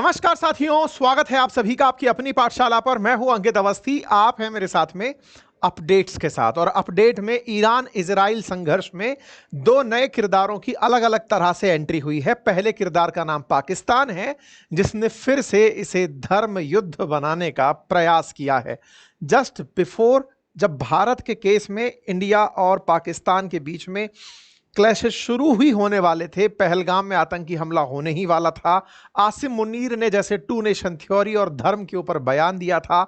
नमस्कार साथियों, स्वागत है आप सभी का आपकी अपनी पाठशाला पर। मैं हूं अंकित अवस्थी, आप हैं मेरे साथ में अपडेट्स के साथ। और अपडेट में ईरान इजराइल संघर्ष में दो नए किरदारों की अलग अलग तरह से एंट्री हुई है। पहले किरदार का नाम पाकिस्तान है, जिसने फिर से इसे धर्म युद्ध बनाने का प्रयास किया है। जस्ट बिफोर, जब भारत के केस में इंडिया और पाकिस्तान के बीच में क्लैशेस शुरू ही होने वाले थे, पहलगाम में आतंकी हमला होने ही वाला था, आसिम मुनीर ने जैसे टू नेशन थ्योरी और धर्म के ऊपर बयान दिया था,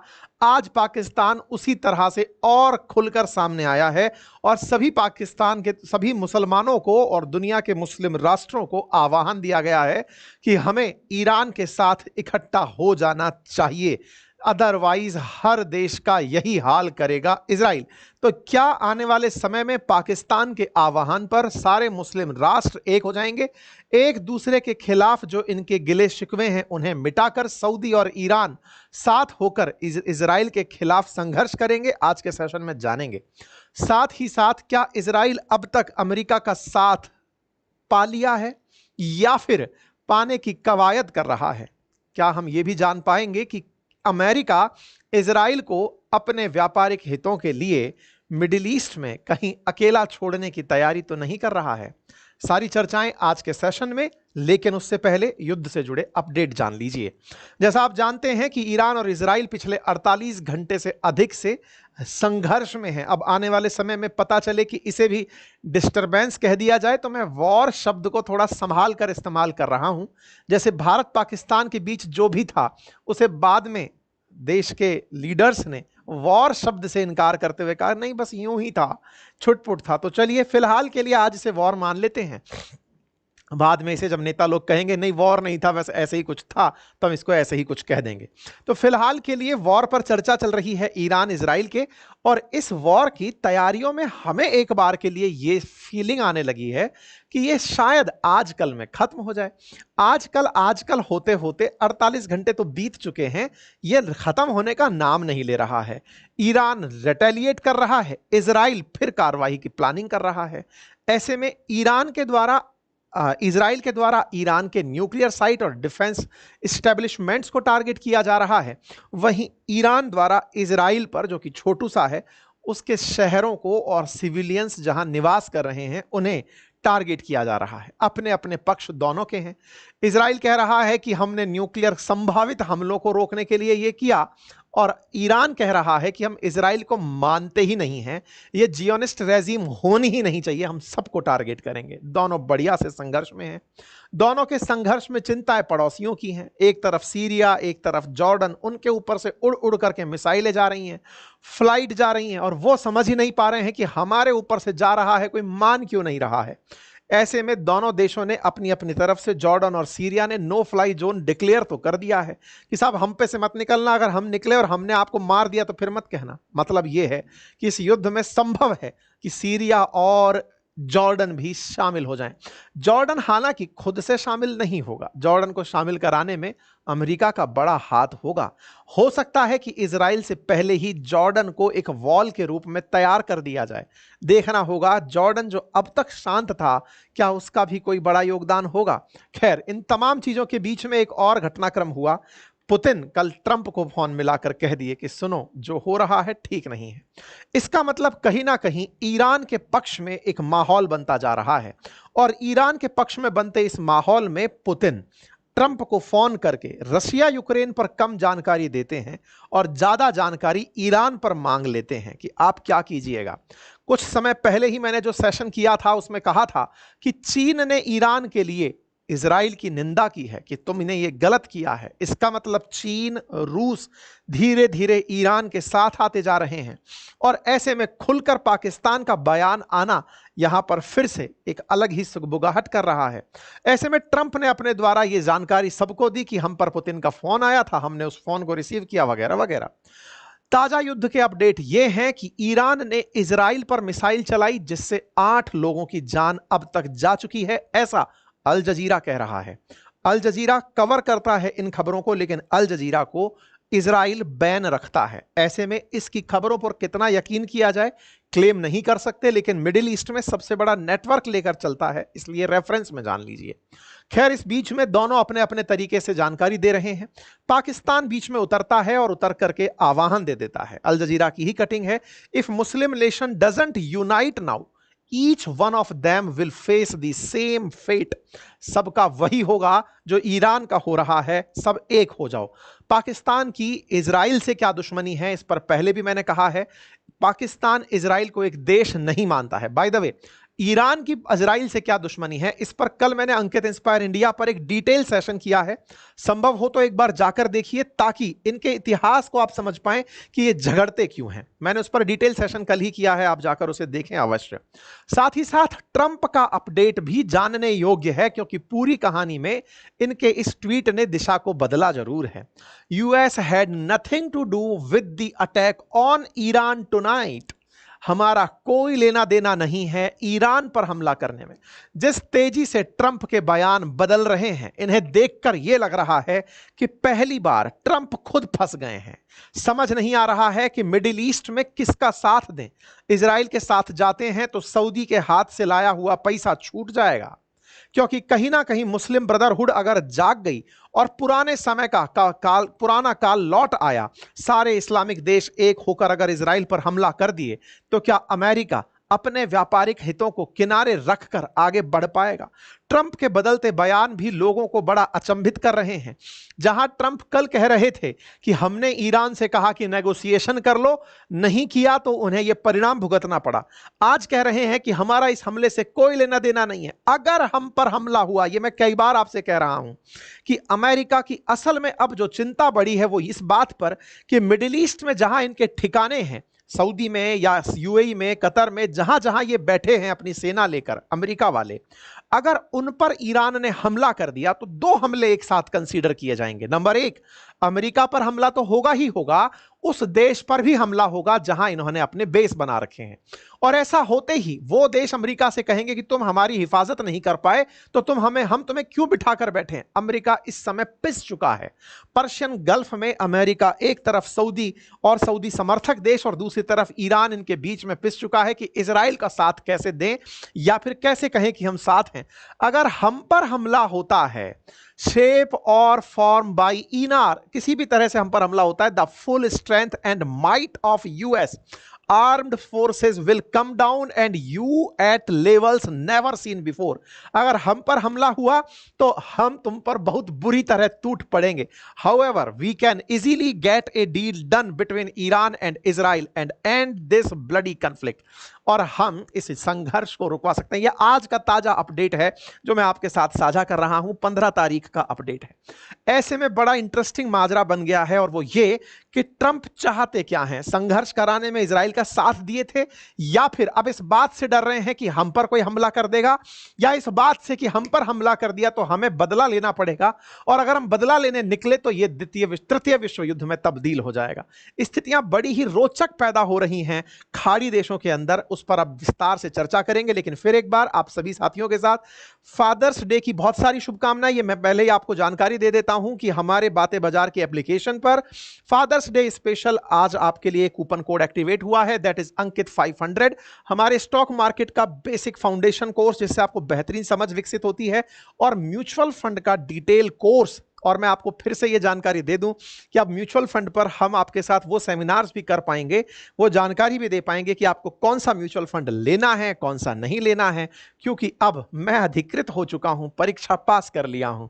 आज पाकिस्तान उसी तरह से और खुलकर सामने आया है और सभी पाकिस्तान के सभी मुसलमानों को और दुनिया के मुस्लिम राष्ट्रों को आह्वान दिया गया है कि हमें ईरान के साथ इकट्ठा हो जाना चाहिए, अदरवाइज हर देश का यही हाल करेगा इजराइल। तो क्या आने वाले समय में पाकिस्तान के आह्वान पर सारे मुस्लिम राष्ट्र एक हो जाएंगे, एक दूसरे के खिलाफ जो इनके गिले शिकवे हैं उन्हें मिटाकर सऊदी और ईरान साथ होकर इजराइल के खिलाफ संघर्ष करेंगे? आज के सेशन में जानेंगे। साथ ही साथ क्या इजराइल अब तक अमेरिका का साथ पा लिया है या फिर पाने की कवायद कर रहा है? क्या हम यह भी जान पाएंगे कि अमेरिका इजराइल को अपने व्यापारिक हितों के लिए मिडिल ईस्ट में कहीं अकेला छोड़ने की तैयारी तो नहीं कर रहा है? सारी चर्चाएं आज के सेशन में, लेकिन उससे पहले युद्ध से जुड़े अपडेट जान लीजिए। जैसा आप जानते हैं कि ईरान और इजराइल पिछले 48 घंटे से अधिक से संघर्ष में है। अब आने वाले समय में पता चले कि इसे भी डिस्टरबेंस कह दिया जाए तो मैं वॉर शब्द को थोड़ा संभाल कर इस्तेमाल कर रहा हूं। जैसे भारत पाकिस्तान के बीच जो भी था उसे बाद में देश के लीडर्स ने वॉर शब्द से इनकार करते हुए कहा नहीं, बस यूं ही था, छुटपुट था। तो चलिए फिलहाल के लिए आज इसे वॉर मान लेते हैं। बाद में इसे जब नेता लोग कहेंगे नहीं वॉर नहीं था, बस ऐसे ही कुछ था, तो हम इसको ऐसे ही कुछ कह देंगे। तो फिलहाल के लिए वॉर पर चर्चा चल रही है ईरान इजराइल के, और इस वॉर की तैयारियों में हमें एक बार के लिए ये फीलिंग आने लगी है कि ये शायद आजकल में खत्म हो जाए। आजकल होते होते 48 घंटे तो बीत चुके हैं, ये खत्म होने का नाम नहीं ले रहा है। ईरान रिटेलिएट कर रहा है, इजराइल फिर कार्रवाई की प्लानिंग कर रहा है। ऐसे में इजराइल के द्वारा ईरान के न्यूक्लियर साइट और डिफेंस इस्टेब्लिशमेंट्स को टारगेट किया जा रहा है। वहीं ईरान द्वारा इजराइल पर, जो कि छोटू सा है, उसके शहरों को और सिविलियंस जहां निवास कर रहे हैं उन्हें टारगेट किया जा रहा है। अपने अपने पक्ष दोनों के हैं। इजराइल कह रहा है कि हमने न्यूक्लियर संभावित हमलों को रोकने के लिए यह किया, और ईरान कह रहा है कि हम इजराइल को मानते ही नहीं हैं, ये जियोनिस्ट रेजिम होनी ही नहीं चाहिए, हम सबको टारगेट करेंगे। दोनों बढ़िया से संघर्ष में हैं। दोनों के संघर्ष में चिंताएं पड़ोसियों की हैं। एक तरफ सीरिया, एक तरफ जॉर्डन, उनके ऊपर से उड़ उड़ करके मिसाइलें जा रही हैं, फ्लाइट जा रही हैं, और वो समझ ही नहीं पा रहे हैं कि हमारे ऊपर से जा रहा है, कोई मान क्यों नहीं रहा है। ऐसे में दोनों देशों ने अपनी अपनी तरफ से, जॉर्डन और सीरिया ने नो फ्लाई जोन डिक्लेयर तो कर दिया है कि साहब हम पे से मत निकलना, अगर हम निकले और हमने आपको मार दिया तो फिर मत कहना। मतलब यह है कि इस युद्ध में संभव है कि सीरिया और जॉर्डन भी शामिल हो जाएं। जॉर्डन हालांकि खुद से शामिल नहीं होगा, जॉर्डन को शामिल कराने में अमेरिका का बड़ा हाथ होगा। हो सकता है कि इजराइल से पहले ही जॉर्डन को एक वॉल के रूप में तैयार कर दिया जाए। देखना होगा जॉर्डन जो अब तक शांत था, क्या उसका भी कोई बड़ा योगदान होगा। खैर, इन तमाम चीजों के बीच में एक और घटनाक्रम हुआ। पुतिन कल ट्रंप को फोन मिलाकर कह दिए कि सुनो, जो हो रहा है ठीक नहीं है। इसका मतलब कहीं ना कहीं ईरान के पक्ष में एक माहौल बनता जा रहा है, और ईरान के पक्ष में बनते इस माहौल में पुतिन ट्रंप को फोन करके रशिया यूक्रेन पर कम जानकारी देते हैं और ज्यादा जानकारी ईरान पर मांग लेते हैं कि आप क्या कीजिएगा। कुछ समय पहले ही मैंने जो सेशन किया था उसमें कहा था कि चीन ने ईरान के लिए इजराइल की निंदा की है कि तुमने ये गलत किया है। इसका मतलब चीन, रूस धीरे धीरे ईरान के साथ आते जा रहे हैं, और ऐसे में खुलकर पाकिस्तान का बयान आना यहां पर फिर से एक अलग ही सुगबुगाहट कर रहा है। ऐसे में ट्रंप ने अपने द्वारा ये जानकारी सबको दी कि हम पर पुतिन का फोन आया था, हमने उस फोन को रिसीव किया, वगैरह वगैरह। ताजा युद्ध के अपडेट यह हैं कि ईरान ने इजराइल पर मिसाइल चलाई जिससे 8 लोगों की जान अब तक जा चुकी है, ऐसा अल जजीरा कह रहा है। अल जजीरा कवर करता है इन खबरों को, लेकिन अल जजीरा को इजराइल बैन रखता है। ऐसे में इसकी खबरों पर कितना यकीन किया जाए क्लेम नहीं कर सकते, लेकिन मिडिल ईस्ट में सबसे बड़ा नेटवर्क लेकर चलता है, इसलिए रेफरेंस में जान लीजिए। खैर, इस बीच में दोनों अपने अपने तरीके से जानकारी दे रहे हैं। पाकिस्तान बीच में उतरता है और उतर करके आह्वान दे देता है। अल जजीरा की ही कटिंग है, if Muslim nation doesn't unite now each one of them will face the same fate. सबका वही होगा जो ईरान का हो रहा है, सब एक हो जाओ। पाकिस्तान की इजराइल से क्या दुश्मनी है, इस पर पहले भी मैंने कहा है। पाकिस्तान इजराइल को एक देश नहीं मानता है। बाय द वे, ईरान की इजराइल से क्या दुश्मनी है, इस पर कल मैंने अंकित इंस्पायर इंडिया पर एक डिटेल सेशन किया है। संभव हो तो एक बार जाकर देखिए, ताकि इनके इतिहास को आप समझ पाएं कि ये झगड़ते क्यों हैं। मैंने उस पर डिटेल सेशन कल ही किया है, आप जाकर उसे देखें अवश्य। साथ ही साथ ट्रंप का अपडेट भी जानने योग्य है, क्योंकि पूरी कहानी में इनके इस ट्वीट ने दिशा को बदला जरूर है। US had nothing to do with the attack on Iran tonight. हमारा कोई लेना देना नहीं है ईरान पर हमला करने में। जिस तेजी से ट्रंप के बयान बदल रहे हैं, इन्हें देखकर यह लग रहा है कि पहली बार ट्रंप खुद फंस गए हैं। समझ नहीं आ रहा है कि मिडिल ईस्ट में किसका साथ दें। इजराइल के साथ जाते हैं तो सऊदी के हाथ से लाया हुआ पैसा छूट जाएगा, क्योंकि कहीं ना कहीं मुस्लिम ब्रदरहुड अगर जाग गई और पुराने समय का पुराना काल लौट आया, सारे इस्लामिक देश एक होकर अगर इजराइल पर हमला कर दिए, तो क्या अमेरिका अपने व्यापारिक हितों को किनारे रखकर आगे बढ़ पाएगा? ट्रंप के बदलते बयान भी लोगों को बड़ा अचंभित कर रहे हैं। जहां ट्रंप कल कह रहे थे कि हमने ईरान से कहा कि नेगोशिएशन कर लो, नहीं किया तो उन्हें यह परिणाम भुगतना पड़ा। आज कह रहे हैं कि हमारा इस हमले से कोई लेना देना नहीं है। अगर हम पर हमला हुआ, यह मैं कई बार आपसे कह रहा हूं कि अमेरिका की असल में अब जो चिंता बढ़ी है वो इस बात पर कि मिडिल ईस्ट में जहां इनके ठिकाने हैं, सऊदी में या यूएई में, कतर में, जहां जहां ये बैठे हैं अपनी सेना लेकर अमेरिका वाले, अगर उन पर ईरान ने हमला कर दिया तो दो हमले एक साथ कंसीडर किए जाएंगे। नंबर एक, अमेरिका पर हमला तो होगा ही होगा, उस देश पर भी हमला होगा जहां इन्होंने अपने बेस बना रखे हैं। और ऐसा होते ही वो देश अमेरिका से कहेंगे कि तुम हमारी हिफाजत नहीं कर पाए तो हम तुम्हें क्यों बिठाकर बैठे हैं। अमेरिका इस समय पिस चुका है। पर्शियन गल्फ में अमेरिका एक तरफ सऊदी और सऊदी समर्थक देश और दूसरी तरफ ईरान, इनके बीच में पिस चुका है कि इजराइल का साथ कैसे दें या फिर कैसे कहें कि हम साथ हैं। अगर हम पर हमला होता है शेप और फॉर्म बाय ईनार, किसी भी तरह से हम पर हमला होता है, the full strength and might of US armed forces will come down and you at levels never seen before. अगर हम पर हमला हुआ तो हम तुम पर बहुत बुरी तरह टूट पड़ेंगे। However we can easily get a deal done between Iran and Israel and end this bloody conflict. और हम इस संघर्ष को रुकवा सकते हैं। यह आज का ताजा अपडेट है जो मैं आपके साथ साझा कर रहा हूं, 15 तारीख का अपडेट है। ऐसे में बड़ा इंटरेस्टिंग माजरा बन गया है, और वो ये कि ट्रंप चाहते क्या हैं। संघर्ष कराने में इजराइल का साथ दिए थे, या फिर अब इस बात से डर रहे हैं कि हम पर कोई हमला कर देगा, या इस बात से कि हम पर हमला कर दिया तो हमें बदला लेना पड़ेगा, और अगर हम बदला लेने निकले तो यह तृतीय विश्व युद्ध में तब्दील हो जाएगा। स्थितियां बड़ी ही रोचक पैदा हो रही हैं खाड़ी देशों के अंदर, उस पर अब विस्तार से चर्चा करेंगे। लेकिन फिर एक बार आप सभी साथियों के साथ फादर्स डे की बहुत सारी शुभकामनाएं। ये मैं पहले ही आपको जानकारी दे देता हूं कि हमारे बातें बाजार की एप्लीकेशन पर फादर्स डे स्पेशल आज आपके लिए कूपन कोड एक्टिवेट हुआ है, दैट इज अंकित 500। हमारे स्टॉक मार्केट का बेसिक फाउंडेशन कोर्स, जिससे आपको बेहतरीन समझ विकसित होती है, और म्यूचुअल फंड का डिटेल कोर्स। और मैं आपको फिर से यह जानकारी दे दूं कि अब म्यूचुअल फंड पर हम आपके साथ वो सेमिनार्स भी कर पाएंगे, वो जानकारी भी दे पाएंगे कि आपको कौन सा म्यूचुअल फंड लेना है, कौन सा नहीं लेना है, क्योंकि अब मैं अधिकृत हो चुका हूं, परीक्षा पास कर लिया हूं।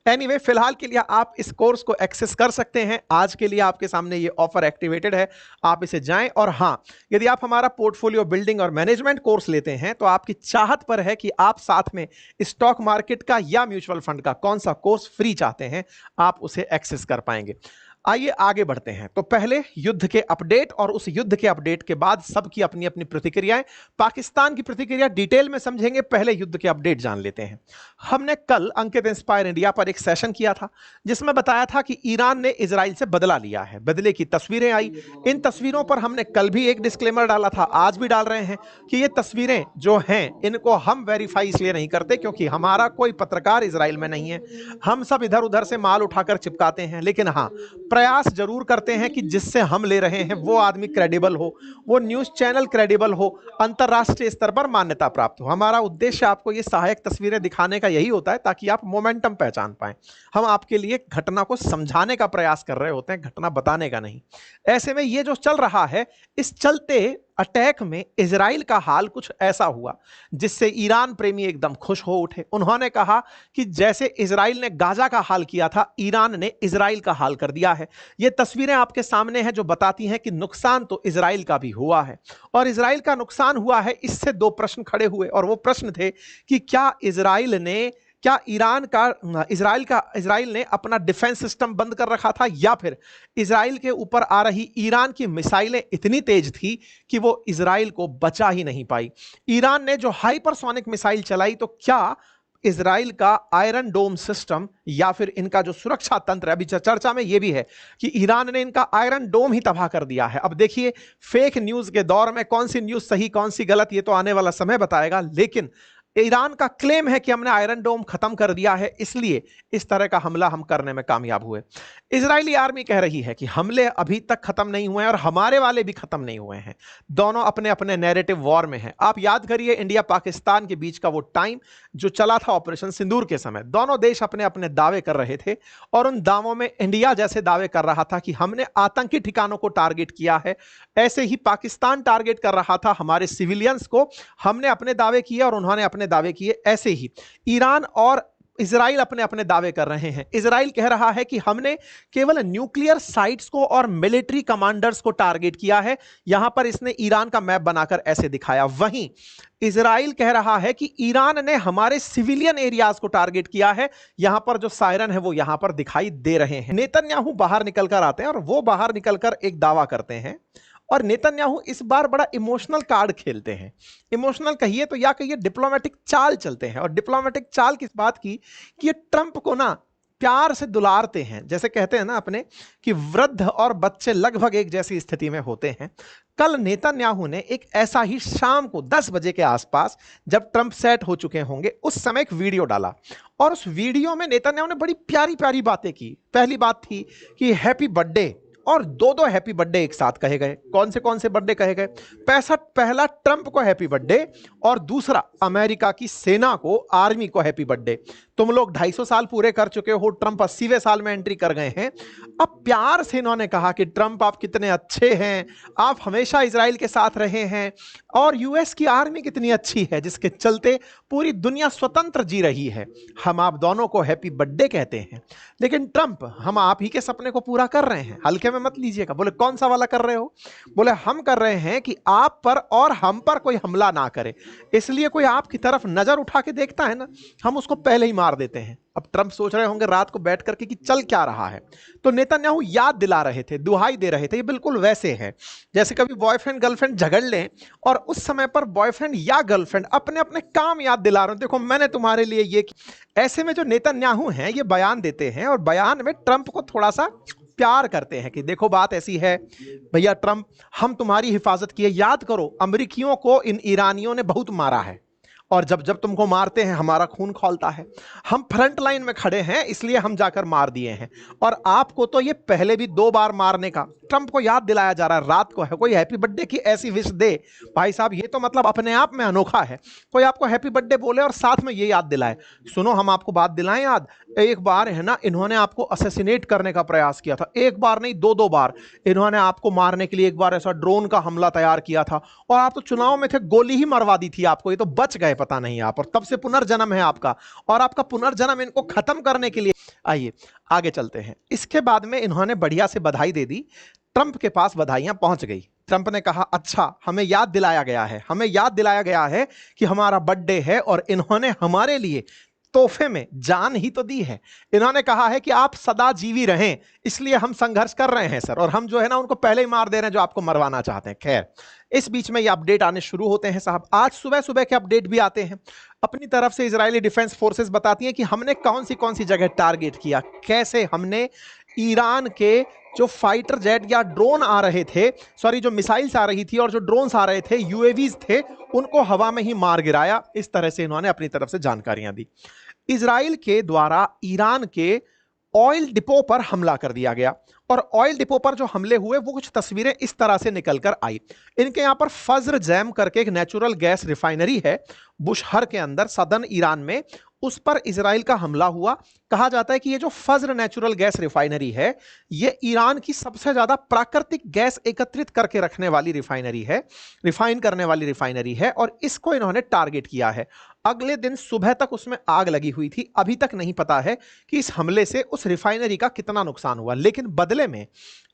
एनीवे, फिलहाल के लिए आप इस कोर्स को एक्सेस कर सकते हैं। आज के लिए आपके सामने ये ऑफर एक्टिवेटेड है, आप इसे जाएं। और हां, यदि आप हमारा पोर्टफोलियो बिल्डिंग और मैनेजमेंट कोर्स लेते हैं तो आपकी चाहत पर है कि आप साथ में स्टॉक मार्केट का या म्यूचुअल फंड का कौन सा कोर्स फ्री चाहते हैं, आप उसे एक्सेस कर पाएंगे। आइए आगे बढ़ते हैं। तो पहले युद्ध के अपडेट, और उस युद्ध के अपडेट के बाद सबकी अपनी अपनी प्रतिक्रियाएं। पाकिस्तान की प्रतिक्रिया डिटेल में समझेंगे, पहले युद्ध के अपडेट जान लेते हैं। हमने कल अंकित इंस्पायर इंडिया पर एक सेशन किया था जिसमें बताया था कि ईरान ने इजराइल से बदला लिया है। बदले की तस्वीरें आई। इन तस्वीरों पर हमने कल भी एक डिस्क्लेमर डाला था, आज भी डाल रहे हैं कि ये तस्वीरें जो हैं इनको हम वेरीफाई इसलिए नहीं करते क्योंकि हमारा कोई पत्रकार इजराइल में नहीं है। हम सब इधर उधर से माल उठाकर चिपकाते हैं, लेकिन हाँ, प्रयास जरूर करते हैं कि जिससे हम ले रहे हैं वो आदमी क्रेडिबल हो, वो न्यूज चैनल क्रेडिबल हो, अंतरराष्ट्रीय स्तर पर मान्यता प्राप्त हो। हमारा उद्देश्य आपको ये सहायक तस्वीरें दिखाने का यही होता है ताकि आप मोमेंटम पहचान पाएं। हम आपके लिए घटना को समझाने का प्रयास कर रहे होते हैं, घटना बताने का नहीं। ऐसे में ये जो चल रहा है, इस चलते अटैक में इजराइल का हाल कुछ ऐसा हुआ जिससे ईरान प्रेमी एकदम खुश हो उठे। उन्होंने कहा कि जैसे इजराइल ने गाजा का हाल किया था, ईरान ने इजराइल का हाल कर दिया है। ये तस्वीरें आपके सामने हैं जो बताती हैं कि नुकसान तो इजराइल का भी हुआ है। और इजराइल का नुकसान हुआ है, इससे दो प्रश्न खड़े हुए, और वो प्रश्न थे कि क्या इजराइल ने अपना डिफेंस सिस्टम बंद कर रखा था, या फिर इजराइल के ऊपर आ रही ईरान की मिसाइलें इतनी तेज थी कि वो इजराइल को बचा ही नहीं पाई। ईरान ने जो हाइपरसोनिक मिसाइल चलाई, तो क्या इजराइल का आयरन डोम सिस्टम या फिर इनका जो सुरक्षा तंत्र, अभी चर्चा में यह भी है कि ईरान ने इनका आयरन डोम ही तबाह कर दिया है। अब देखिए, फेक न्यूज के दौर में कौन सी न्यूज सही कौन सी गलत, ये तो आने वाला समय बताएगा, लेकिन ईरान का क्लेम है कि हमने आयरन डोम खत्म कर दिया है, इसलिए इस तरह का हमला हम करने में कामयाब हुए। इजरायली आर्मी कह रही है कि हमले अभी तक खत्म नहीं हुए हैं और हमारे वाले भी खत्म नहीं हुए हैं। दोनों अपने अपने नैरेटिव वॉर में हैं। आप याद करिए इंडिया पाकिस्तान के बीच का वो टाइम जो चला था ऑपरेशन सिंदूर के समय, दोनों देश अपने अपने दावे कर रहे थे और उन दावों में इंडिया जैसे दावे कर रहा था कि हमने आतंकी ठिकानों को टारगेट किया है, ऐसे ही पाकिस्तान टारगेट कर रहा था हमारे सिविलियंस को। हमने अपने दावे किए और उन्होंने अपने दावे किए। ऐसे ही ईरान और इजराइल अपने अपने दावे कर रहे हैं। इजराइल कह रहा है कि हमने केवल न्यूक्लियर साइट्स को और मिलिट्री कमांडर्स को टारगेट किया है। यहां पर इसने ईरान का मैप बनाकर ऐसे दिखाया। वहीं इजराइल कह रहा है कि ईरान ने हमारे सिविलियन एरियाज को टारगेट किया है। यहां पर जो सायरन है वो यहां पर दिखाई दे रहे हैं। नेतन्याहू बाहर निकलकर आते हैं और वो बाहर निकलकर एक दावा करते हैं, और नेतन्याहू इस बार बड़ा इमोशनल कार्ड खेलते हैं। इमोशनल कहिए तो या कहिए डिप्लोमेटिक चाल चलते हैं। और डिप्लोमेटिक चाल किस बात की कि ये ट्रंप को ना प्यार से दुलारते हैं। जैसे कहते हैं ना अपने कि वृद्ध और बच्चे लगभग एक जैसी स्थिति में होते हैं। कल नेतन्याहू ने एक ऐसा ही शाम को 10 बजे के आसपास, जब ट्रंप सेट हो चुके होंगे, उस समय एक वीडियो डाला और उस वीडियो में नेतन्याहू ने बड़ी प्यारी प्यारी बातें की। पहली बात थी कि हैप्पी बर्थडे, और दो हैप्पी बर्थडे एक साथ कहे गए। कौन से बर्थडे कहे गए? पहला ट्रंप को हैप्पी बर्थडे और दूसरा अमेरिका की सेना को, आर्मी को हैप्पी बर्थडे। तुम लोग 250 साल पूरे कर चुके हो, ट्रंप 80वें साल में एंट्री कर गए हैं। अब प्यार से इन्होंने कहा कि ट्रंप आप कितने अच्छे हैं, आप हमेशा इजराइल के साथ रहे हैं, और यूएस की आर्मी कितनी अच्छी है जिसके चलते पूरी दुनिया स्वतंत्र जी रही है। हम आप दोनों को हैप्पी बर्थडे कहते हैं। लेकिन ट्रंप, हम आप ही के सपने को पूरा कर रहे हैं, हल्के में मत लीजिएगा। बोले कौन सा वाला कर रहे हो? बोले हम कर रहे हैं कि आप पर और हम पर कोई हमला ना करे, इसलिए कोई आपकी तरफ नजर उठा के देखता है ना, हम उसको पहले ही मार देते हैं। अब ट्रंप सोच रहे होंगे रात को बैठ करके कि चल क्या रहा है, तो नेतन्याहू याद दिला रहे थे, दुहाई दे रहे थे। ये बिल्कुल वैसे है जैसे कभी बॉयफ्रेंड गर्लफ्रेंड झगड़ लें और उस समय पर बॉयफ्रेंड या गर्लफ्रेंड अपने अपने काम याद दिला रहे हो, देखो मैंने तुम्हारे लिए ये। ऐसे में जो नेतन्याहू हैं ये बयान देते हैं और बयान में ट्रंप को थोड़ा सा प्यार करते हैं कि देखो बात ऐसी है भैया ट्रंप, हम तुम्हारी हिफाजत किए। याद करो अमेरिकियों को इन ईरानियों ने बहुत मारा है, और जब जब तुमको मारते हैं हमारा खून खौलता है। हम फ्रंट लाइन में खड़े हैं इसलिए हम जाकर मार दिए हैं, और आपको तो ये पहले भी 2 बार मारने का ट्रंप को याद दिलाया जा रहा है। रात को है कोई हैप्पी बर्थडे की ऐसी विश दे, भाई साहब ये तो मतलब अपने आप में अनोखा है। कोई आपको हैप्पी बर्थडे बोले और साथ में ये याद दिलाए। सुनो हम आपको बात दिलाएं याद, एक बार है ना इन्होंने आपको असैसिनेट करने का प्रयास किया था, एक बार नहीं 2 बार। इन्होंने आपको मारने के लिए एक बार ऐसा ड्रोन का हमला तैयार किया था, और आप तो चुनाव में थे, गोली ही मरवा दी थी आपको, ये तो बच गए पता नहीं आप, और तब से पुनर्जन्म है आपका, और आपका पुनर्जन्म इनको खत्म करने के लिए। आइए आगे चलते हैं। इसके बाद में इन्होंने बढ़िया से बधाई दे दी, ट्रंप के पास बधाइयां पहुंच गई। ट्रंप ने कहा अच्छा हमें याद दिलाया गया है कि हमारा बर्थडे है, और इन्होंने हमारे लिए तोहफे में जान ही तो दी है। इन्होंने कहा है कि आप सदा जीवी रहें, इसलिए हम संघर्ष कर रहे हैं सर, और हम जो है ना उनको पहले ही मार दे रहे हैं जो आपको मरवाना चाहते हैं। खैर इस बीच में ये अपडेट आने शुरू होते हैं साहब। आज सुबह सुबह के अपडेट भी आते हैं। अपनी तरफ से इजरायली डिफेंस फोर्सेस बताती हैं कि हमने कौन सी जगह टारगेट किया, कैसे हमने ईरान के जो फाइटर जेट या ड्रोन आ रहे थे, सॉरी जो मिसाइल्स आ रही थी और जो ड्रोन्स आ रहे थे, यूएवीज थे, उनको हवा में ही मार गिराया। इस तरह से इन्होंने अपनी तरफ से जानकारियां दी। इजराइल के द्वारा ईरान के ऑयल डिपो पर हमला कर दिया गया। और ऑयल डिपो पर जो हमले हुए वो कुछ तस्वीरें इस तरह से निकलकर आई। इनके यहां पर फज्र जैम करके एक नेचुरल गैस रिफाइनरी है बुशहर के अंदर सदर्न ईरान में, उस पर इजराइल का हमला हुआ। कहा जाता है कि ये जो फज्र नेचुरल गैस रिफाइनरी है ये ईरान की सबसे ज्यादा प्राकृतिक गैस एकत्रित करके रखने वाली रिफाइनरी है, रिफाइन करने वाली रिफाइनरी है, और इसको इन्होंने टारगेट किया है। अगले दिन सुबह तक उसमें आग लगी हुई थी। अभी तक नहीं पता है कि इस हमले से उस रिफाइनरी का कितना नुकसान हुआ, लेकिन बदले में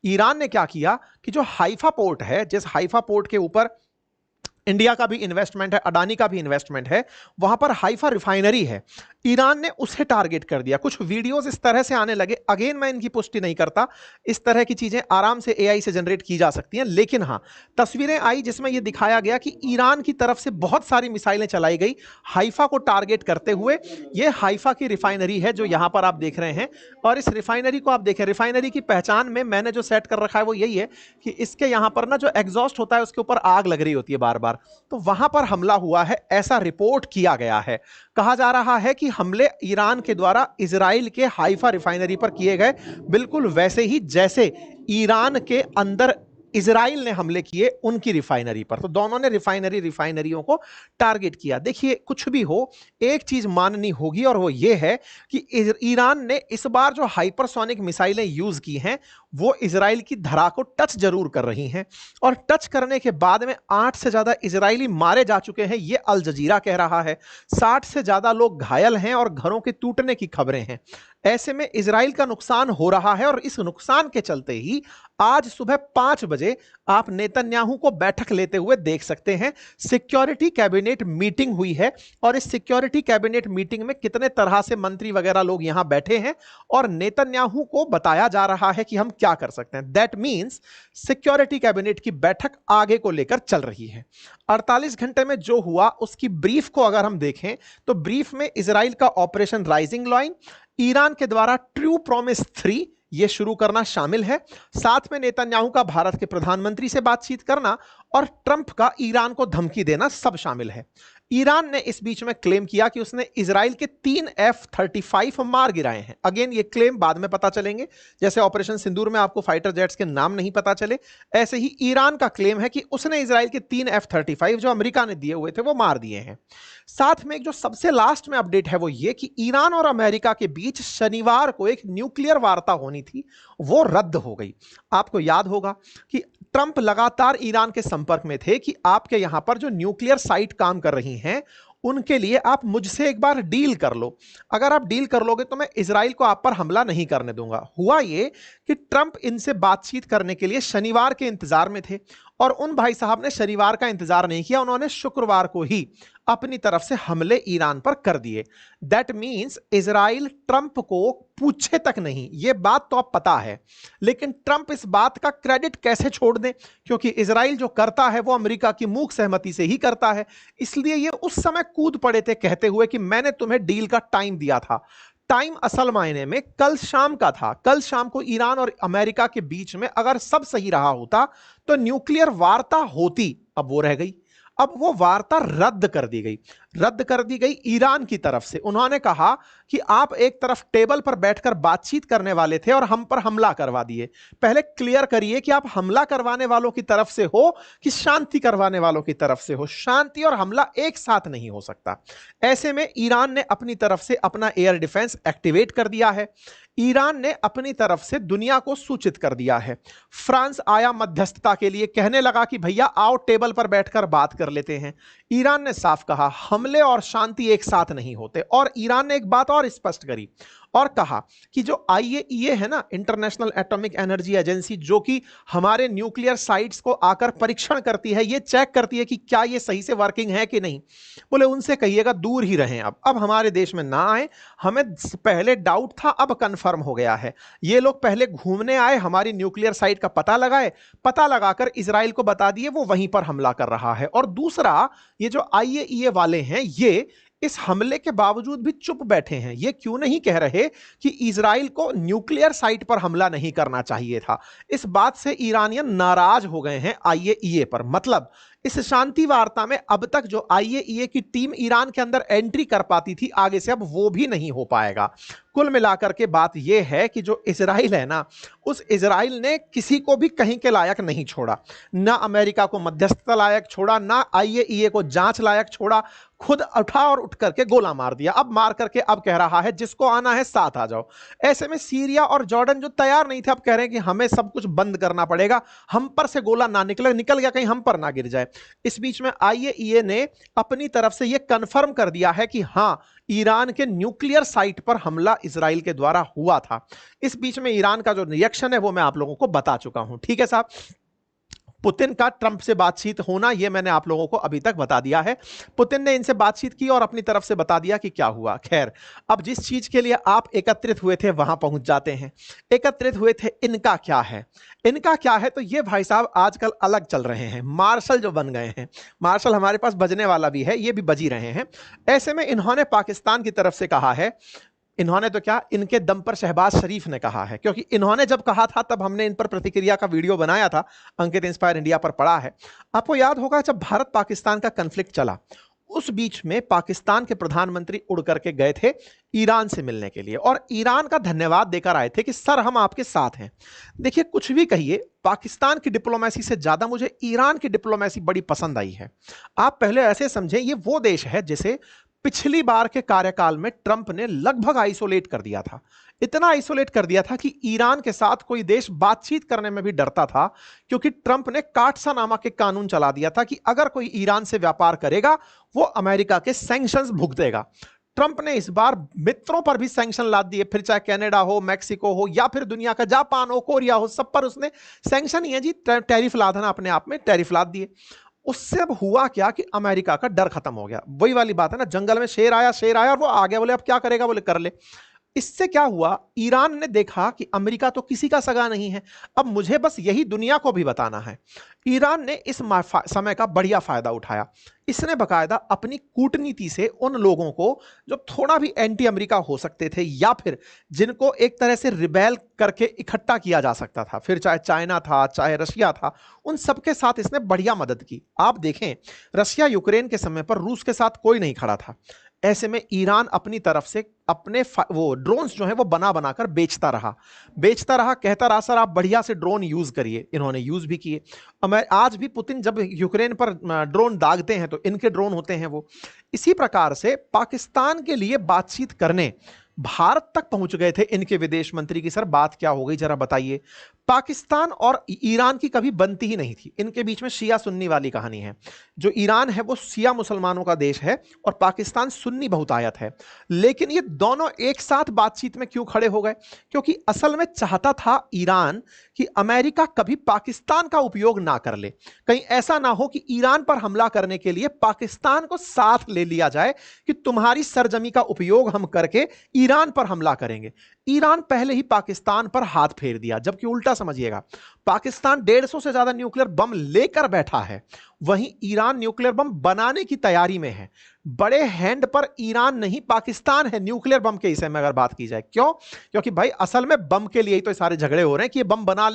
ईरान ने क्या किया कि जो हाइफा पोर्ट है, जिस हाइफा पोर्ट के ऊपर इंडिया का भी इन्वेस्टमेंट है, अडानी का भी इन्वेस्टमेंट है, वहां पर हाइफा रिफाइनरी है, ईरान ने उसे टारगेट कर दिया। कुछ वीडियोस इस तरह से आने लगे, अगेन मैं इनकी पुष्टि नहीं करता, इस तरह की चीजें आराम से एआई से जनरेट की जा सकती हैं, लेकिन हां तस्वीरें आई जिसमें यह दिखाया गया कि ईरान की तरफ से बहुत सारी मिसाइलें चलाई गई हाइफा को टारगेट करते हुए। यह हाइफा की रिफाइनरी है जो यहां पर आप देख रहे हैं, और इस रिफाइनरी को आप देखें, रिफाइनरी की पहचान में मैंने जो सेट कर रखा है वो यही है कि इसके यहां पर ना जो एग्जॉस्ट होता है उसके ऊपर आग लग रही होती है बार बार, तो वहां पर हमला हुआ है ऐसा रिपोर्ट किया गया है। कहा जा रहा है कि हमले ईरान के द्वारा इजराइल के हाइफा रिफाइनरी पर किए गए, बिल्कुल वैसे ही जैसे ईरान के अंदर इजराइल ने हमले किए उनकी रिफाइनरी पर। तो दोनों ने रिफाइनरियों को टारगेट किया। देखिए कुछ भी हो, एक चीज माननी होगी और वो ये है कि ईरान ने इस बार जो हाइपरसोनिक मिसाइलें यूज की हैं वो इजराइल की धरा को टच जरूर कर रही हैं, और टच करने के बाद में 8 से ज्यादा इजरायली मारे जा चुके हैं, ये अल जजीरा कह रहा है। 60 से ज्यादा लोग घायल हैं और घरों के टूटने की खबरें हैं। ऐसे में इजराइल का नुकसान हो रहा है, और इस नुकसान के चलते ही आज सुबह 5 बजे आप नेतन्याहू को बैठक लेते हुए देख सकते हैं। सिक्योरिटी कैबिनेट मीटिंग हुई है, और इस सिक्योरिटी कैबिनेट मीटिंग में कितने तरह से मंत्री वगैरह लोग यहां बैठे हैं, और नेतन्याहू को बताया जा रहा है कि हम क्या कर सकते हैं। दैट मींस सिक्योरिटी कैबिनेट की बैठक आगे को लेकर चल रही है। 48 घंटे में जो हुआ उसकी ब्रीफ को अगर हम देखें तो ब्रीफ में इजराइल का ऑपरेशन राइजिंग लाइन, ईरान के द्वारा ट्रू प्रॉमिस 3 यह शुरू करना शामिल है, साथ में नेतन्याहू का भारत के प्रधानमंत्री से बातचीत करना और ट्रंप का ईरान को धमकी देना सब शामिल है। ईरान ने इस बीच में क्लेम किया कि उसने इजराइल के 3 F-35 मार गिराए हैं। अगेन ये क्लेम बाद में पता चलेंगे, जैसे ऑपरेशन सिंदूर में आपको फाइटर जेट्स के नाम नहीं पता चले, ऐसे ही ईरान का क्लेम है कि उसने इजराइल के 3 F-35 जो अमेरिका ने दिए हुए थे वो मार दिए हैं। साथ में एक जो सबसे लास्ट में अपडेट है वो ये कि ईरान और अमेरिका के बीच शनिवार को एक न्यूक्लियर वार्ता होनी थी, वो रद्द हो गई। आपको याद होगा कि ट्रंप लगातार ईरान के संपर्क में थे कि आपके यहां पर जो न्यूक्लियर साइट काम कर रही हैं उनके लिए आप मुझसे एक बार डील कर लो, अगर आप डील कर लोगे तो मैं इजराइल को आप पर हमला नहीं करने दूंगा। हुआ ये कि ट्रंप इनसे बातचीत करने के लिए शनिवार के इंतजार में थे, और उन भाई साहब ने शनिवार का इंतजार नहीं किया, उन्होंने शुक्रवार को ही अपनी तरफ से हमले ईरान पर कर दिए। दैट मींस इजराइल ट्रंप को पूछे तक नहीं, यह बात तो अब पता है, लेकिन ट्रंप इस बात का क्रेडिट कैसे छोड़ दें, क्योंकि इजराइल जो करता है वो अमेरिका की मूक सहमति से ही करता है, इसलिए ये उस समय कूद पड़े थे कहते हुए कि मैंने तुम्हें डील का टाइम दिया था। टाइम असल मायने में कल शाम का था। कल शाम को ईरान और अमेरिका के बीच में अगर सब सही रहा होता तो न्यूक्लियर वार्ता होती, अब वो रह गई। अब वो वार्ता रद्द कर दी गई ईरान की तरफ से। उन्होंने कहा कि आप एक तरफ टेबल पर बैठकर बातचीत करने वाले थे और हम पर हमला करवा दिए। पहले क्लियर करिए कि आप हमला करवाने वालों की तरफ से हो कि शांति करवाने वालों की तरफ से हो। शांति और हमला एक साथ नहीं हो सकता। ऐसे में ईरान ने अपनी तरफ से अपना एयर डिफेंस एक्टिवेट कर दिया है। ईरान ने अपनी तरफ से दुनिया को सूचित कर दिया है। फ्रांस आया मध्यस्थता के लिए, कहने लगा कि भैया आओ टेबल पर बैठकर बात कर लेते हैं। ईरान ने साफ कहा हमले और शांति एक साथ नहीं होते, और ईरान ने एक बात और स्पष्ट करी और कहा कि जो IAEA है ना, इंटरनेशनल एटॉमिक एनर्जी एजेंसी, जो कि हमारे न्यूक्लियर साइट्स को आकर परीक्षण करती है, ये चेक करती है कि क्या ये सही से वर्किंग है कि नहीं, बोले उनसे कहिएगा दूर ही रहें, अब हमारे देश में ना आए। हमें पहले डाउट था, अब कंफर्म हो गया है। ये लोग पहले घूमने आए, हमारी न्यूक्लियर साइट का पता लगाए, पता लगाकर इजराइल को बता दिए, वो वहीं पर हमला कर रहा है। और दूसरा, ये जो IAEA वाले हैं ये इस हमले के बावजूद भी चुप बैठे हैं। ये क्यों नहीं कह रहे कि इजराइल को न्यूक्लियर साइट पर हमला नहीं करना चाहिए था। इस बात से ईरानियन नाराज हो गए हैं IAEA पर। मतलब इस शांति वार्ता में अब तक जो आईएईए की टीम ईरान के अंदर एंट्री कर पाती थी, आगे से अब वो भी नहीं हो पाएगा। कुल मिलाकर के बात यह है कि जो इजराइल है ना, उस इजराइल ने किसी को भी कहीं के लायक नहीं छोड़ा। ना अमेरिका को मध्यस्थता लायक छोड़ा, ना आईएईए को जांच लायक छोड़ा, खुद उठा और उठ करके गोला मार दिया। अब मार करके अब कह रहा है जिसको आना है साथ आ जाओ। ऐसे में सीरिया और जॉर्डन जो तैयार नहीं थे, अब कह रहे हैं कि हमें सब कुछ बंद करना पड़ेगा, हम पर से गोला ना निकले, निकल गया कहीं हम पर ना गिर जाए। इस बीच में आईएईए ने अपनी तरफ से यह कंफर्म कर दिया है कि हां, ईरान के न्यूक्लियर साइट पर हमला इजराइल के द्वारा हुआ था। इस बीच में ईरान का जो रिएक्शन है वो मैं आप लोगों को बता चुका हूं। ठीक है साहब, पुतिन का ट्रंप से बातचीत होना यह मैंने आप लोगों को अभी तक बता दिया है। पुतिन ने इनसे बातचीत की और अपनी तरफ से बता दिया कि क्या हुआ। खैर, अब जिस चीज के लिए आप एकत्रित हुए थे वहां पहुंच जाते हैं। एकत्रित हुए थे, इनका क्या है? इनका क्या है? तो ये भाई साहब आजकल अलग चल रहे हैं, मार्शल जो बन गए हैं। मार्शल हमारे पास बजने वाला भी है, ये भी बजी रहे हैं। ऐसे में इन्होंने पाकिस्तान की तरफ से कहा है, इन्होंने तो क्या, इनके दम पर शहबाज शरीफ ने कहा है, क्योंकि इन्होंने जब कहा था तब हमने इन पर प्रतिक्रिया का वीडियो बनाया था, अंकित इंस्पायर इंडिया पर पड़ा है। आपको याद होगा जब भारत पाकिस्तान का कन्फ्लिक्ट चला, उस बीच में पाकिस्तान के प्रधानमंत्री उड़ करके गए थे ईरान से मिलने के लिए और ईरान का धन्यवाद देकर आए थे कि सर हम आपके साथ हैं। देखिए, कुछ भी कहिए, पाकिस्तान की डिप्लोमेसी से ज्यादा मुझे ईरान की डिप्लोमेसी बड़ी पसंद आई है। आप पहले ऐसे समझें, ये वो देश है जिसे पिछली बार के कार्यकाल में ट्रंप ने लगभग आइसोलेट कर दिया था। इतना आइसोलेट कर दिया था कि ईरान के साथ कोई देश बातचीत करने में भी डरता था, क्योंकि ट्रंप ने काटसा नामक एक कानून चला दिया था कि अगर कोई ईरान से व्यापार करेगा वो अमेरिका के सैंक्शंस भुगतेगा। ट्रंप ने इस बार मित्रों पर भी सैंक्शन लाद दिए, फिर चाहे कनाडा हो, मैक्सिको हो, या फिर दुनिया का जापान हो, कोरिया हो, सब पर उसने सैंक्शन ही है जी, टैरिफ लादना, अपने आप में टैरिफ लाद दिए। उससे अब हुआ क्या कि अमेरिका का डर खत्म हो गया। वही वाली बात है ना, जंगल में शेर आया और वो आ गया, बोले अब क्या करेगा, बोले कर ले। इससे क्या हुआ, ईरान ने देखा कि अमेरिका तो किसी का सगा नहीं है, अब मुझे बस यही दुनिया को भी बताना है। ईरान ने इस समय का बढ़िया फायदा उठाया। इसने बकायदा अपनी कूटनीति से उन लोगों को जो थोड़ा भी एंटी अमेरिका हो सकते थे या फिर जिनको एक तरह से रिबेल करके इकट्ठा किया जा सकता था, फिर चाहे चाइना था, चाहे रशिया था, उन सबके साथ इसने बढ़िया मदद की। आप देखें, रशिया यूक्रेन के समय पर रूस के साथ कोई नहीं खड़ा था। ऐसे में ईरान अपनी तरफ से अपने वो ड्रोन्स जो है वो बना बनाकर बेचता रहा, कहता रहा सर आप बढ़िया से ड्रोन यूज करिए। इन्होंने यूज भी किए। आज भी पुतिन जब यूक्रेन पर ड्रोन दागते हैं तो इनके ड्रोन होते हैं वो। इसी प्रकार से पाकिस्तान के लिए बातचीत करने भारत तक पहुंच गए थे इनके विदेश मंत्री की सर बात क्या हो गई जरा बताइए। पाकिस्तान और ईरान की कभी बनती ही नहीं थी, इनके बीच में शिया सुन्नी वाली कहानी है। जो ईरान है वो शिया मुसलमानों का देश है और पाकिस्तान सुन्नी बहुतायत है। लेकिन ये दोनों एक साथ बातचीत में क्यों खड़े हो गए? क्योंकि असल में चाहता था ईरान कि अमेरिका कभी पाकिस्तान का उपयोग ना कर ले, कहीं ऐसा ना हो कि ईरान पर हमला करने के लिए पाकिस्तान को साथ ले लिया जाए कि तुम्हारी सरजमी का उपयोग हम करके ईरान पर हमला करेंगे। ईरान पहले ही पाकिस्तान पर हाथ फेर दिया, जबकि उल्टा समझिएगा, पाकिस्तान 150 से ज्यादा न्यूक्लियर बम लेकर बैठा है, वहीं ईरान न्यूक्लियर बम बनाने की तैयारी में है। बड़े हैंड पर ईरान नहीं पाकिस्तान है न्यूक्लियर बम के हिस्से में अगर बात की जाए। क्यों? क्योंकि भाई असल में बम के लिए ही तो सारे झगड़े हो रहे हैं कि ये बम बना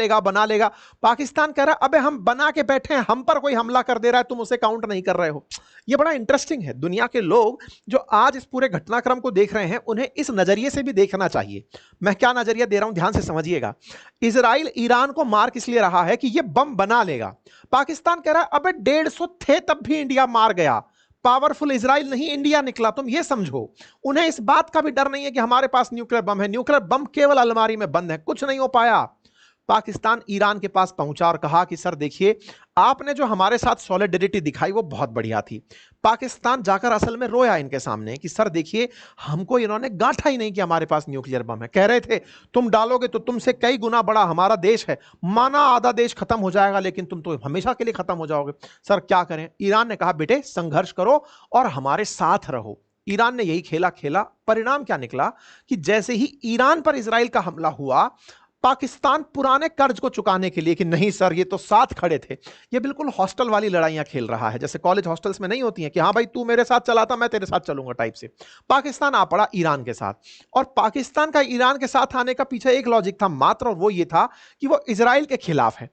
लेगा। पाकिस्तान कह रहा है अबे हम बना के बैठे हैं, हम पर कोई हमला कर दे रहा है, तुम उसे काउंट नहीं कर रहे हो। ये बड़ा इंटरेस्टिंग है। दुनिया के लोग जो आज इस पूरे घटनाक्रम को देख रहे हैं उन्हें इस नजरिए से भी देखना चाहिए। मैं क्या नजरिया दे रहा हूं ध्यान से समझिएगा। इजराइल ईरान को मार किस लिए रहा है कि ये बम बना लेगा। पाकिस्तान कह रहा है अबे 150 थे तब भी इंडिया मार गया, पावरफुल इजराइल नहीं इंडिया निकला, तुम ये समझो। उन्हें इस बात का भी डर नहीं है कि हमारे पास न्यूक्लियर बम है, न्यूक्लियर बम केवल अलमारी में बंद है, कुछ नहीं हो पाया। पाकिस्तान ईरान के पास पहुंचा और कहा कि सर देखिए आपने जो हमारे साथ सॉलिडरिटी दिखाई वो बहुत बढ़िया थी। पाकिस्तान जाकर असल में रोया इनके सामने कि सर देखिए हमको इन्होंने गांठा ही नहीं कि हमारे पास न्यूक्लियर बम है। कह रहे थे तुम डालोगे तो तुमसे कई गुना बड़ा हमारा देश है, माना आधा देश खत्म हो जाएगा लेकिन तुम तो हमेशा के लिए खत्म हो जाओगे। सर क्या करें? ईरान ने कहा बेटे संघर्ष करो और हमारे साथ रहो। ईरान ने यही खेला खेला। परिणाम क्या निकला कि जैसे ही ईरान पर इजराइल का हमला हुआ, पाकिस्तान पुराने कर्ज को चुकाने के लिए कि नहीं सर ये तो साथ खड़े थे, ये बिल्कुल हॉस्टल वाली लड़ाइयां खेल रहा है, जैसे कॉलेज हॉस्टल्स में नहीं होती हैं कि हाँ भाई तू मेरे साथ चला था मैं तेरे साथ चलूंगा टाइप से। पाकिस्तान आ पड़ा ईरान के साथ, और पाकिस्तान का ईरान के साथ आने का पीछे एक लॉजिक था मात्र, और वो ये था कि वो इजराइल के खिलाफ है।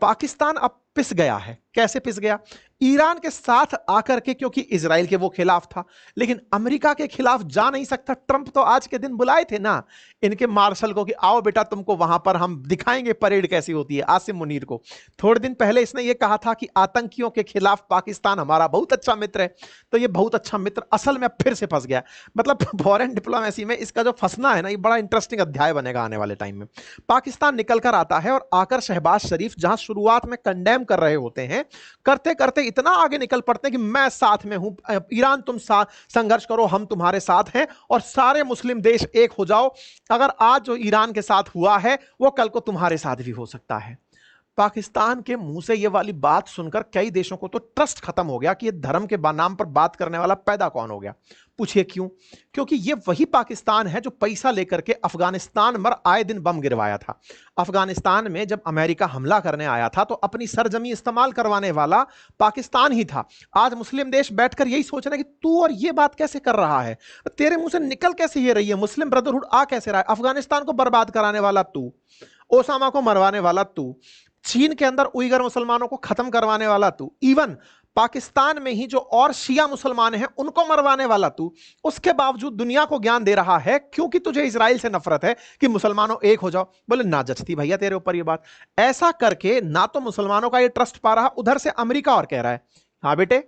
पाकिस्तान अब पिस गया है कैसे पिस गया? ईरान के साथ आकर के, क्योंकि इजराइल के वो खिलाफ था, लेकिन अमेरिका के खिलाफ जा नहीं सकता। ट्रंप तो आज के दिन बुलाए थे ना इनके मार्शल को कि आओ बेटा तुमको वहां पर हम दिखाएंगे परेड कैसी होती है, आसिम मुनीर को। थोड़े दिन पहले इसने ये कहा था कि आतंकियों के खिलाफ पाकिस्तान हमारा बहुत अच्छा मित्र है। तो ये बहुत अच्छा मित्र असल में फिर से फंस गया। मतलब फॉरेन डिप्लोमेसी में इसका जो फंसना है ना, ये बड़ा इंटरेस्टिंग अध्याय बनेगा आने वाले टाइम में। पाकिस्तान निकल कर आता है और आकर शहबाज शरीफ जहां शुरुआत में कंडेम कर रहे होते हैं, करते करते इतना आगे निकल पड़ते हैं कि मैं साथ में हूं, ईरान तुम संघर्ष करो, हम तुम्हारे साथ हैं और सारे मुस्लिम देश एक हो जाओ। अगर आज जो ईरान के साथ हुआ है वो कल को तुम्हारे साथ भी हो सकता है। पाकिस्तान के मुंह से ये वाली बात सुनकर कई देशों को तो ट्रस्ट खत्म हो गया कि ये धर्म के नाम पर बात करने वाला पैदा कौन हो गया। पूछिए क्यों? क्योंकि ये वही पाकिस्तान है जो पैसा लेकर के अफगानिस्तान में आए दिन बम गिरवाया था। अफगानिस्तान में जब अमेरिका हमला करने आया था तो अपनी सरजमी इस्तेमाल करवाने वाला पाकिस्तान ही था। आज मुस्लिम देश बैठकर यही सोच रहे हैं कि तू और ये बात कैसे कर रहा है, तेरे मुंह से निकल कैसे ये रही है, मुस्लिम ब्रदरहुड आ कैसे रहा है, अफगानिस्तान को बर्बाद कराने वाला तू, ओसामा को मरवाने वाला तू, चीन के अंदर उइगर मुसलमानों को खत्म करवाने वाला तू, इवन पाकिस्तान में ही जो और शिया मुसलमान हैं उनको मरवाने वाला तू, उसके बावजूद दुनिया को ज्ञान दे रहा है क्योंकि तुझे इजराइल से नफरत है कि मुसलमानों एक हो जाओ। बोले ना जचती भैया तेरे ऊपर ये बात। ऐसा करके ना तो मुसलमानों का ये ट्रस्ट पा रहा, उधर से अमेरिका और कह रहा है हाँ बेटे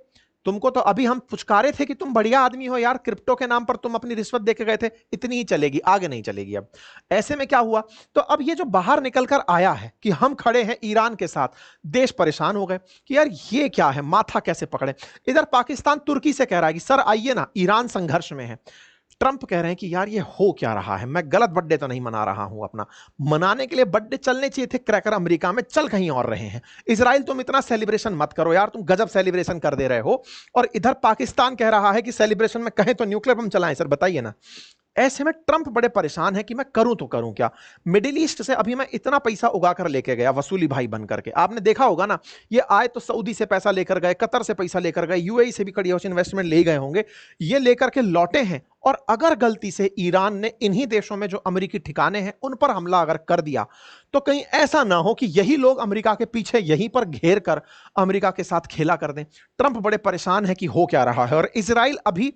तुमको तो अभी हम पुचकारे थे कि तुम बढ़िया आदमी हो यार, क्रिप्टो के नाम पर तुम अपनी रिश्वत देके गए थे, इतनी ही चलेगी, आगे नहीं चलेगी। अब ऐसे में क्या हुआ? तो अब ये जो बाहर निकलकर आया है कि हम खड़े हैं ईरान के साथ, देश परेशान हो गए कि यार ये क्या है, माथा कैसे पकड़े। इधर पाकिस्तान तुर्की से कह रहा है कि सर आइए ना, ईरान संघर्ष में है। ट्रंप कह रहे हैं कि यार ये हो क्या रहा है, मैं गलत बर्थडे तो नहीं मना रहा हूं, अपना मनाने के लिए बर्थडे चलने चाहिए थे क्रैकर अमेरिका में, चल कहीं और रहे हैं। इजराइल तुम इतना सेलिब्रेशन मत करो यार, तुम गजब सेलिब्रेशन कर दे रहे हो। और इधर पाकिस्तान कह रहा है कि सेलिब्रेशन में कहें तो न्यूक्लियर बम चलाएं। सर बताइए ना। ऐसे में ट्रंप बड़े परेशान है कि मैं करूं तो करूं क्या। मिडिल ईस्ट से अभी मैं इतना पैसा उगा कर लेके गया, वसूली भाई बन करके, आपने देखा होगा ना, ये आए तो सऊदी से पैसा लेकर गए, कतर से पैसा लेकर गए, यूएई से भी कड़ी इन्वेस्टमेंट ले गए होंगे, ये लेकर के लौटे हैं। और अगर गलती से ईरान ने इन्हीं देशों में जो अमेरिकी ठिकाने हैं उन पर हमला अगर कर दिया तो कहीं ऐसा ना हो कि यही लोग अमेरिका के पीछे यहीं पर घेर कर अमेरिका के साथ खेला कर दें। ट्रंप बड़े परेशान है कि हो क्या रहा है। और इजराइल अभी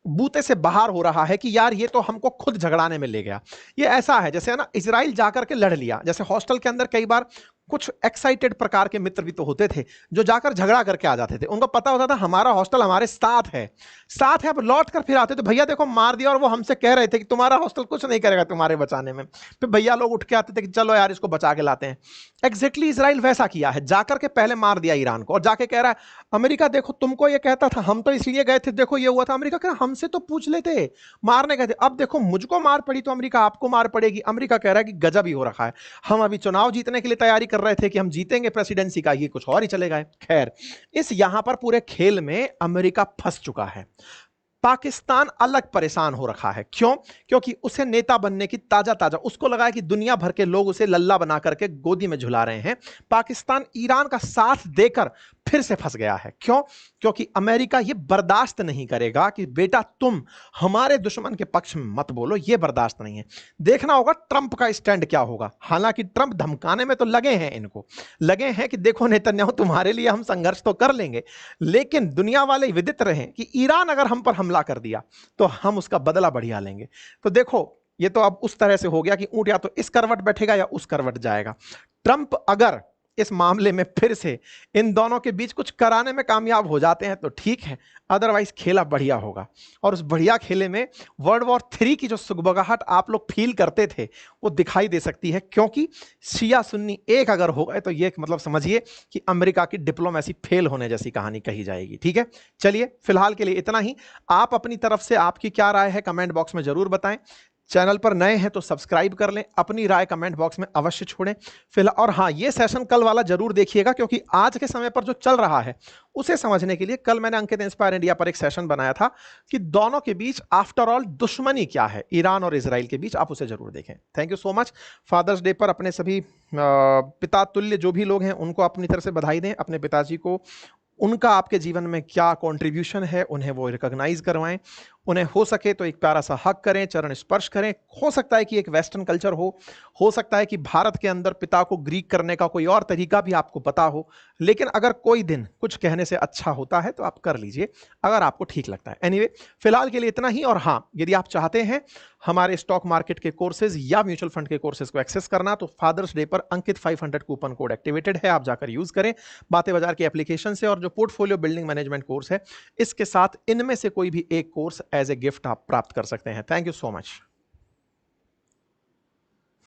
बूते से बाहर हो रहा है कि यार ये तो हमको खुद झगड़ाने में ले गया। ये ऐसा है जैसे ना इजराइल जाकर के लड़ लिया, जैसे हॉस्टल के अंदर कई बार कुछ एक्साइटेड प्रकार के मित्र भी तो होते थे जो जाकर झगड़ा करके आ जाते थे। उनको पता होता था हमारा हॉस्टल हमारे साथ है, अब लौट कर फिर आते तो भैया देखो मार दिया, और वो हमसे कह रहे थे कि तुम्हारा हॉस्टल कुछ नहीं करेगा तुम्हारे बचाने में। फिर भैया लोग उठ के आते थे कि चलो यार इसको बचा के लाते हैं। एग्जैक्टली इजराइल वैसा किया है, जाकर के पहले मार दिया ईरान को और जाके कह रहा है अमेरिका देखो तुमको ये कहता था, हम तो इसलिए गए थे, देखो ये हुआ था। अमेरिका कह रहा हमसे तो पूछ लेते, मारने गए थे, अब देखो मुझको मार पड़ी तो अमेरिका आपको मार पड़ेगी। अमेरिका कह रहा है कि गजब ही हो रखा है, हम अभी चुनाव जीतने के लिए तैयारी कर रहे थे कि हम जीतेंगे प्रेसिडेंसी का, ये कुछ और ही चलेगा। खैर इस यहां पर पूरे खेल में अमेरिका फंस चुका है। पाकिस्तान अलग परेशान हो रखा है। क्यों? क्योंकि उसे नेता बनने की ताजा उसको लगा है कि दुनिया भर के लोग उसे लल्ला बना करके गोदी में झुला रहे हैं। पाकिस्तान ईरान का साथ देकर फिर से फंस गया है। क्यों? क्योंकि अमेरिका यह बर्दाश्त नहीं करेगा कि बेटा तुम हमारे दुश्मन के पक्ष में मत बोलो, यह बर्दाश्त नहीं है। देखना होगा ट्रंप का स्टैंड क्या होगा। हालांकि ट्रंप धमकाने में तो लगे हैं, इनको लगे हैं कि देखो नेतन्याहू तुम्हारे लिए हम संघर्ष तो कर लेंगे, लेकिन दुनिया वाले विदित रहे कि ईरान अगर हम पर हमला कर दिया तो हम उसका बदला बढ़िया लेंगे। तो देखो ये तो अब उस तरह से हो गया कि ऊंट या तो इस करवट बैठेगा या उस करवट जाएगा। ट्रंप अगर इस मामले में फिर से इन दोनों के बीच कुछ कराने में कामयाब हो जाते हैं तो ठीक है, अदरवाइज खेला बढ़िया होगा। और उस बढ़िया खेले में वर्ल्ड वॉर 3 की जो सुगबगाहट आप लोग फील करते थे वो दिखाई दे सकती है। क्योंकि शिया सुन्नी एक अगर हो गए तो ये मतलब समझिए कि अमेरिका की डिप्लोमेसी फेल होने जैसी कहानी कही जाएगी। ठीक है, चलिए फिलहाल के लिए इतना ही। आप अपनी तरफ से आपकी क्या राय है कमेंट बॉक्स में जरूर बताएं। चैनल पर नए हैं तो सब्सक्राइब कर लें, अपनी राय कमेंट बॉक्स में अवश्य छोड़ें। फिलहाल और हाँ, ये सेशन कल वाला जरूर देखिएगा क्योंकि आज के समय पर जो चल रहा है उसे समझने के लिए कल मैंने अंकित इंस्पायर इंडिया पर एक सेशन बनाया था कि दोनों के बीच आफ्टर ऑल दुश्मनी क्या है, ईरान और इजराइल के बीच। आप उसे जरूर देखें। Thank you so much. Father's Day पर अपने सभी पिता तुल्य जो भी लोग हैं उनको अपनी तरफ से बधाई दें। अपने पिताजी को उनका आपके जीवन में क्या कंट्रीब्यूशन है उन्हें वो रिकॉग्नाइज करवाएं उन्हें हो सके तो एक प्यारा सा हक करें, चरण स्पर्श करें। हो सकता है कि एक वेस्टर्न कल्चर हो सकता है कि भारत के अंदर पिता को ग्रीक करने का कोई और तरीका भी आपको पता हो, लेकिन अगर कोई दिन कुछ कहने से अच्छा होता है तो आप कर लीजिए अगर आपको ठीक लगता है। एनीवे, फिलहाल के लिए इतना ही। और हाँ, यदि आप चाहते हैं हमारे स्टॉक मार्केट के कोर्सेज या म्यूचुअल फंड के कोर्सेज को एक्सेस करना, तो फादर्स डे पर अंकित 500 कूपन कोड एक्टिवेटेड है, आप जाकर यूज करें बातें बाजार की एप्लीकेशन से। और जो पोर्टफोलियो बिल्डिंग मैनेजमेंट कोर्स है, इसके साथ इनमें से कोई भी एक कोर्स एज ए गिफ्ट आप प्राप्त कर सकते हैं। Thank you so much.